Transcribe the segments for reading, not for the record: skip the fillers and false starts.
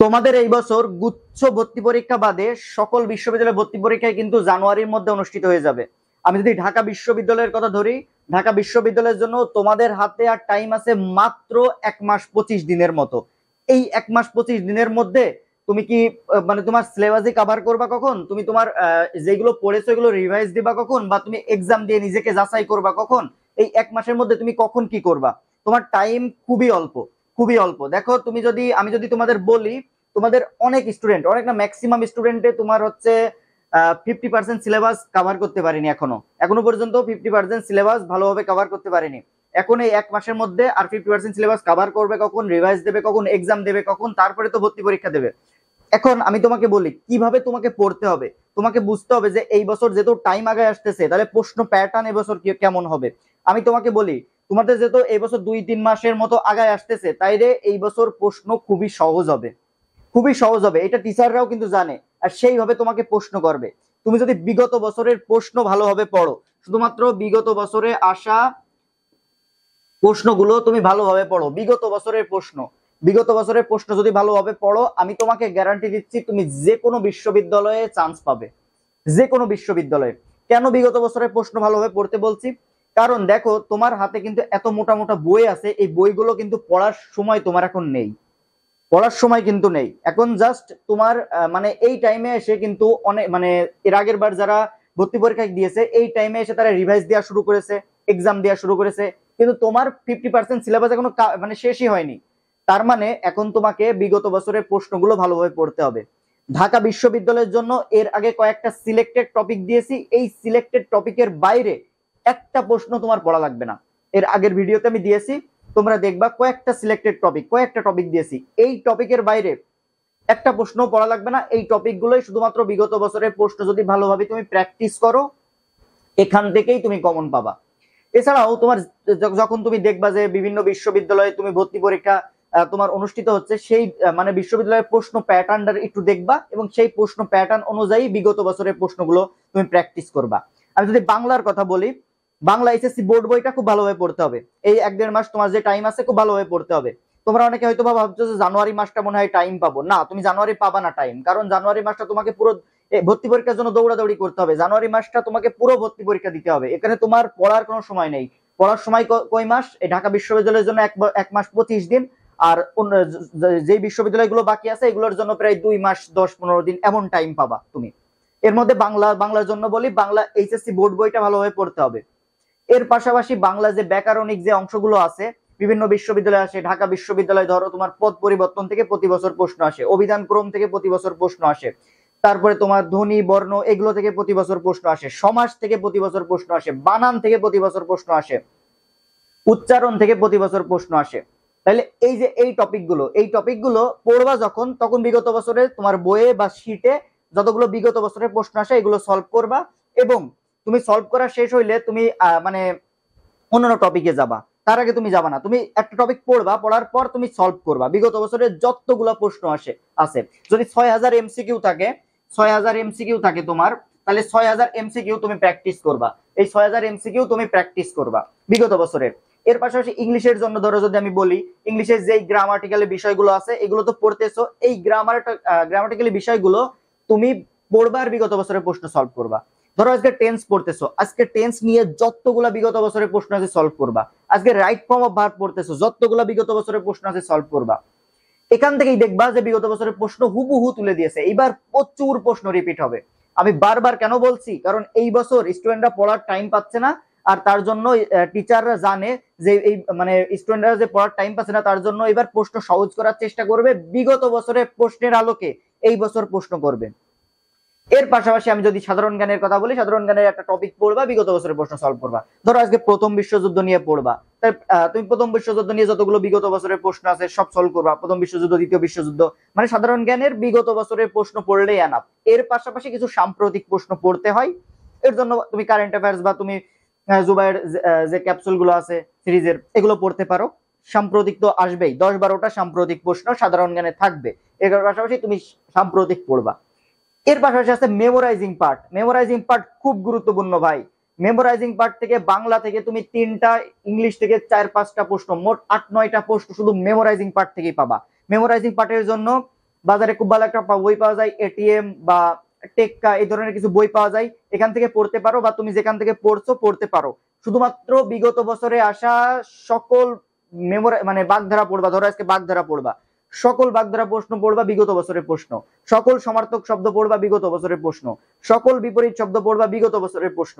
তোমাদের এই বছর গুচ্ছ ভর্তি পরীক্ষা বাদে সকল বিশ্ববিদ্যালয় ভর্তি পরীক্ষায় কিন্তু জানুয়ারির মধ্যে অনুষ্ঠিত হয়ে যাবে। আমি যদি ঢাকা বিশ্ববিদ্যালয়ের কথা ধরি, ঢাকা বিশ্ববিদ্যালয়ের জন্য তোমাদের হাতে আর টাইম আছে মাত্র 1 মাস 25 দিনের মতো। এই 1 মাস 25 দিনের মধ্যে তুমি কি মানে তোমার সিলেবাসই কভার করবা কখন, তুমি তোমার যেগুলো পড়েছো এগুলো রিভাইজ দিবা কখন, বা তুমি এক্সাম দিয়ে নিজেকে যাচাই করবা কখন? এই 1 মাসের মধ্যে তুমি কখন কি করবা? তোমার টাইম খুবই অল্প, খুবই অল্প। দেখো তুমি যদি আমি যদি তোমাদের বলি, তোমাদের অনেক স্টুডেন্ট, অনেক না ম্যাক্সিমাম স্টুডেন্টে তোমার হচ্ছে 50% সিলেবাস কভার করতে পারিনি। এখনো পর্যন্ত 50% সিলেবাস ভালোভাবে কভার করতে পারিনি। এখন এই 1 মাসের মধ্যে আর 50% সিলেবাস কভার করবে কখন, রিভাইজ দেবে কখন, এক্সাম দেবে কখন, তারপরে তো ভর্তি পরীক্ষা দেবে। এখন আমি তোমাকে বলি কিভাবে তোমাকে পড়তে হবে। তোমাকে বুঝতে হবে যে এই বছর যেহেতু টাইম আগে আসতেছে, তাহলে প্রশ্ন প্যাটার্ন এবছর কেমন হবে। আমি তোমাকে বলি, তোমাদের যেহেতু এই বছর 2-3 মাসের মতো আগায় আসতেছে, তাইলে এই বছর প্রশ্ন খুবই সহজ হবে, খুবই সহজ হবে। এটা টিচাররাও কিন্তু জানে, আর সেইভাবে তোমাকে প্রশ্ন করবে। তুমি যদি বিগত বছরের প্রশ্ন ভালোভাবে পড়ো, শুধুমাত্র বিগত বছরে আসা প্রশ্নগুলো তুমি ভালোভাবে পড়ো, বিগত বছরের প্রশ্ন যদি ভালোভাবে পড়ো, আমি তোমাকে গ্যারান্টি দিচ্ছি তুমি যে কোনো বিশ্ববিদ্যালয়ে চান্স পাবে, যে কোনো বিশ্ববিদ্যালয়ে। কেন বিগত বছরের প্রশ্ন ভালোভাবে পড়তে বলছি? কারণ দেখো তোমার হাতে কিন্তু এত মোটা মোটা বই আছে, এই বইগুলো কিন্তু পড়ার সময় তোমার এখন নেই, পড়ার সময় কিন্তু নেই এখন। জাস্ট তোমার মানে এই টাইমে এসে কিন্তু অনেক মানে এর আগের বার যারা ভর্তি পরীক্ষা দিয়েছে এই টাইমে এসে তারা রিভাইজ দেওয়া শুরু করেছে, এক্সাম দেওয়া শুরু করেছে, কিন্তু তোমার 50% সিলেবাস এখনো মানে শেষই হয়নি। তার মানে এখন তোমাকে বিগত বছরের প্রশ্নগুলো ভালোভাবে পড়তে হবে। ঢাকা বিশ্ববিদ্যালয়ের জন্য এর আগে কয়েকটা সিলেক্টেড টপিক দিয়েছি, এই সিলেক্টেড টপিকের বাইরে একটা প্রশ্ন তোমার পড়া লাগবে না। এর আগের ভিডিওতে আমি দিয়েছি, তোমরা দেখবা কয়েকটা সিলেক্টেড টপিক, কয়েকটা টপিক দিয়েছি, এই টপিকের বাইরে একটা প্রশ্ন পড়া লাগবে না। এই টপিকগুলোই শুধুমাত্র বিগত বছরের প্রশ্ন যদি ভালোভাবে তুমি প্র্যাকটিস করো, এখান থেকেই তুমি কমন পাবা। এছাড়াও তোমার যখন তুমি দেখবা যে বিভিন্ন বিশ্ববিদ্যালয়ে তুমি ভর্তি পরীক্ষা তোমার অনুষ্ঠিত হচ্ছে, সেই মানে বিশ্ববিদ্যালয়ের প্রশ্ন প্যাটার্নটা একটু দেখবা এবং সেই প্রশ্ন প্যাটার্ন অনুযায়ী বিগত বছরের প্রশ্নগুলো তুমি প্র্যাকটিস করবা। আমি যদি বাংলার কথা বলি, বাংলা এসএসসি বোর্ড বইটা খুব ভালোভাবে পড়তে হবে। এই 1-1.5 মাস তোমার যে টাইম আছে খুব ভালোভাবে পড়তে হবে। তোমরা অনেকে হয়তো ভাবছো যে জানুয়ারি মাসটা মনে হয় টাইম পাবো, না তুমি জানুয়ারি পাবা না টাইম, কারণ জানুয়ারি মাসটা তোমাকে পুরো ভর্তি পরীক্ষার জন্য দৌড়াদৌড়ি করতে হবে। জানুয়ারি মাসটা তোমাকে পুরো ভর্তি পরীক্ষা দিতে হবে, এখানে তোমার পড়ার কোনো সময় নেই। পড়ার সময় কয় মাস? এই ঢাকা বিশ্ববিদ্যালয়ের জন্য 1 মাস 25 দিন, আর যে বিশ্ববিদ্যালয়গুলো বাকি আছে এগুলোর জন্য প্রায় 2 মাস 10-15 দিন এমন টাইম পাবা তুমি। এর মধ্যে বাংলার জন্য বলি, বাংলা এইচএসসি বোর্ড বইটা ভালোভাবে পড়তে হবে। এর পাশাপাশি বাংলা যে ব্যাকরণিক যে অংশগুলো আছে, বিভিন্ন বিশ্ববিদ্যালয় আসে, ঢাকা বিশ্ববিদ্যালয় ধরো তোমার পদ পরিবর্তন থেকে প্রতি বছর প্রশ্ন আসে, অভিধান ক্রম থেকে প্রতি বছর প্রশ্ন আসে, তারপরে তোমার ধ্বনি বর্ণ এগুলো থেকে প্রতি বছর প্রশ্ন আসে, সমাস থেকে প্রতি বছর প্রশ্ন আসে, বানান থেকে প্রতি বছর প্রশ্ন আসে, উচ্চারণ থেকে প্রতি বছর প্রশ্ন আসে। তাহলে এই যে এই টপিকগুলো পড়বা যখন, তখন বিগত বছরে তোমার বইয়ে বা শিটে যতগুলো বিগত বছরের প্রশ্ন আসে এগুলো সলভ করবা। এবং তুমি সলভ করা শেষ হইলে তুমি মানে অন্যান্য টপিকে যাবা, তার আগে তুমি যাবা না। তুমি একটা টপিক পড়বা, পড়ার পর তুমি সলভ করবা বিগত বছরের যতগুলো প্রশ্ন আছে। যদি 6000 এমসিকিউ থাকে, 6000 এমসিকিউ থাকে তোমার, তাহলে 6000 এমসিকিউ তুমি প্র্যাকটিস করবা। এই 6000 এমসিকিউ তুমি প্র্যাকটিস করবা বিগত বছরের। এর পাশাপাশি ইংলিশের জন্য ধরো যদি আমি বলি, ইংলিশের যেই গ্রামাটিক্যালি বিষয়গুলো আছে এগুলো তো পড়তেছো, এই গ্রামাটিক্যালি বিষয়গুলো তুমি পড়বার বিগত বছরের প্রশ্ন সলভ করবা। ধরো আজকে টেন্স পড়তেছো, আজকে টেন্স নিয়ে যতগুলা বিগত বছরের প্রশ্ন আছে সলভ করবা। আজকে রাইট ফর্ম অফ ভার্ব পড়তেছো, যতগুলা বিগত বছরের প্রশ্ন আছে সলভ করবা। এখান থেকেই দেখবা যে বিগত বছরের প্রশ্ন হুবহু তুলে দিয়েছে, এইবার প্রচুর প্রশ্ন রিপিট হবে। আমি বারবার কেন বলছি, কারণ এই বছর স্টুডেন্টরা পড়ার টাইম পাচ্ছে না, আর তার জন্য টিচাররা জানে যে এই মানে স্টুডেন্টরা যে পড়ার টাইম পাচ্ছে না, তার জন্য এবার প্রশ্ন সহজ করার চেষ্টা করবে, বিগত বছরের প্রশ্নের আলোকে এই বছর প্রশ্ন করবে। এর পাশাপাশি আমি যদি সাধারণ জ্ঞানের কথা বলি, সাধারণ জ্ঞানের একটা টপিক পড়বা, বিগত বছরের প্রশ্ন সলভ করবা। ধরো আজকে প্রথম বিশ্বযুদ্ধ নিয়ে পড়বা, তুমি প্রথম বিশ্বযুদ্ধ নিয়ে যতগুলো বিগত বছরের প্রশ্ন আছে সব সলভ করবা। প্রথম বিশ্বযুদ্ধ, দ্বিতীয় বিশ্বযুদ্ধ, মানে সাধারণ জ্ঞানের বিগত বছরের প্রশ্ন পড়লেই আনাপ। এর পাশাপাশি কিছু সাম্প্রতিক প্রশ্ন পড়তে হয়, এর জন্য তুমি কারেন্ট অ্যাফেয়ার্স বা তুমি জুবাইর যে ক্যাপসুল গুলো আছে সিরিজের এগুলো পড়তে পারো। সাম্প্রতিক তো আসবেই, 10-12টা সাম্প্রতিক প্রশ্ন সাধারণ জ্ঞানে থাকবে, এর পাশাপাশি তুমি সাম্প্রতিক পড়বা। এর পাশাপাশি আছে মেমোরাইজিং পার্ট। মেমোরাইজিং পার্ট খুব গুরুত্বপূর্ণ ভাই। মেমোরাইজিং পার্ট থেকে বাংলা থেকে তুমি 3টা, ইংলিশ থেকে 4-5টা প্রশ্ন, মোট 8-9টা প্রশ্ন শুধু মেমোরাইজিং পার্ট থেকেই পাবা। মেমোরাইজিং পার্টের জন্য বাজারে খুব ভালো একটা বই পাওয়া যায়, এটিএম বা টেক্কা এই ধরনের কিছু বই পাওয়া যায়, এখান থেকে পড়তে পারো, বা তুমি যেখান থেকে পড়ছো পড়তে পারো। শুধুমাত্র বিগত বছরে আসা সকল মানে বাগধারা পড়বা, ধরো আজকে বাগধারা পড়বা, সকল বাগধারা প্রশ্ন পড়বা বিগত বছরের প্রশ্ন, সকল সমার্থক শব্দ পড়বা বিগত বছরের প্রশ্ন, সকল বিপরীত শব্দ পড়বা বিগত বছরের প্রশ্ন।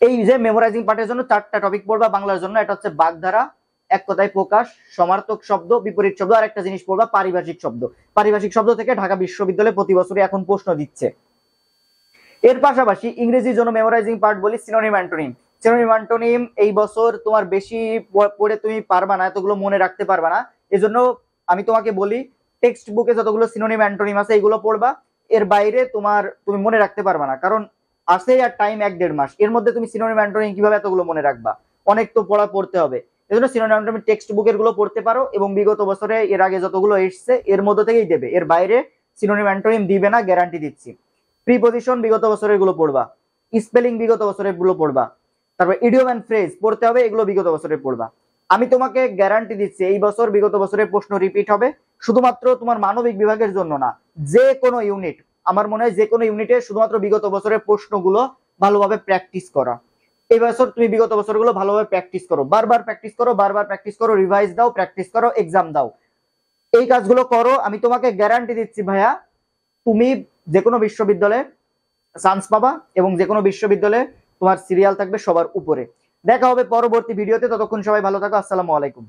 এই যে মেমোরাইজিং পার্টের জন্য 4টা টপিক পড়বা বাংলার জন্য, এটা হচ্ছে বাগধারা, এক কথায় প্রকাশ, সমার্থক শব্দ, বিপরীত শব্দ, আর একটা জিনিস পড়বা পারিভাষিক শব্দ। পারিভাষিক শব্দ থেকে ঢাকা বিশ্ববিদ্যালয়ে প্রতি বছরই এখন প্রশ্ন দিচ্ছে। এর পাশাপাশি ইংরেজির জন্য মেমোরাইজিং পার্ট বলি সিনোনিম অ্যান্টোনিম। সিনোনিম অ্যান্টোনিম এই বছর তোমার বেশি পড়ে তুমি পারবা না, এতগুলো মনে রাখতে পারবা না, এজন্য আমি তোমাকে বলি টেক্সট বুকে যতগুলো সিনোনিম অ্যান্টোনিম আছে এইগুলো পড়বা। এর বাইরে তুমি মনে রাখতে পারবা না, কারণ আছে আর টাইম 1-1.5 মাস, এর মধ্যে তুমি সিনোনিম অ্যান্টোনিম কিভাবে এতগুলো মনে রাখবা, অনেক তো পড়তে হবে। এজন্য সিনোনিম অ্যান্টোনিম টেক্সট বুকের গুলো পড়তে পারো, এবং বিগত বছরে এর আগে যতগুলো এসছে এর মধ্যে থেকেই দেবে, এর বাইরে সিনোনিম অ্যান্টোনিম দিবে না, গ্যারান্টি দিচ্ছি। প্রিপজিশন বিগত বছরের গুলো পড়বা, স্পেলিং বিগত বছরের গুলো পড়বা, তারপর ইডিয়ম এন্ড ফ্রেজ পড়তে হবে, এগুলো বিগত বছরের পড়বা। আমি তোমাকে গ্যারান্টি দিচ্ছি এই বছর বিগত বছরের প্রশ্ন রিপিট হবে, শুধুমাত্র তোমার মানবিক বিভাগের জন্য না, যে কোনো ইউনিট, আমার মনে হয় যে কোনো ইউনিটে শুধুমাত্র বিগত বছরের প্রশ্নগুলো ভালোভাবে প্র্যাকটিস করা। এই বছর তুমি বিগত বছরগুলো ভালোভাবে প্র্যাকটিস করো, বারবার প্র্যাকটিস করো, বারবার প্র্যাকটিস করো, রিভাইজ দাও, প্র্যাকটিস করো, এক্সাম দাও, এই কাজগুলো করো। আমি তোমাকে গ্যারান্টি দিচ্ছি ভাইয়া, তুমি যে কোনো বিশ্ববিদ্যালয়ে চান্স পাবা, এবং যে কোনো বিশ্ববিদ্যালয়ে তোমার সিরিয়াল থাকবে সবার উপরে। দেখা হবে পরবর্তী ভিডিওতে, ততক্ষণ সবাই ভালো থাকো, আসসালামু আলাইকুম।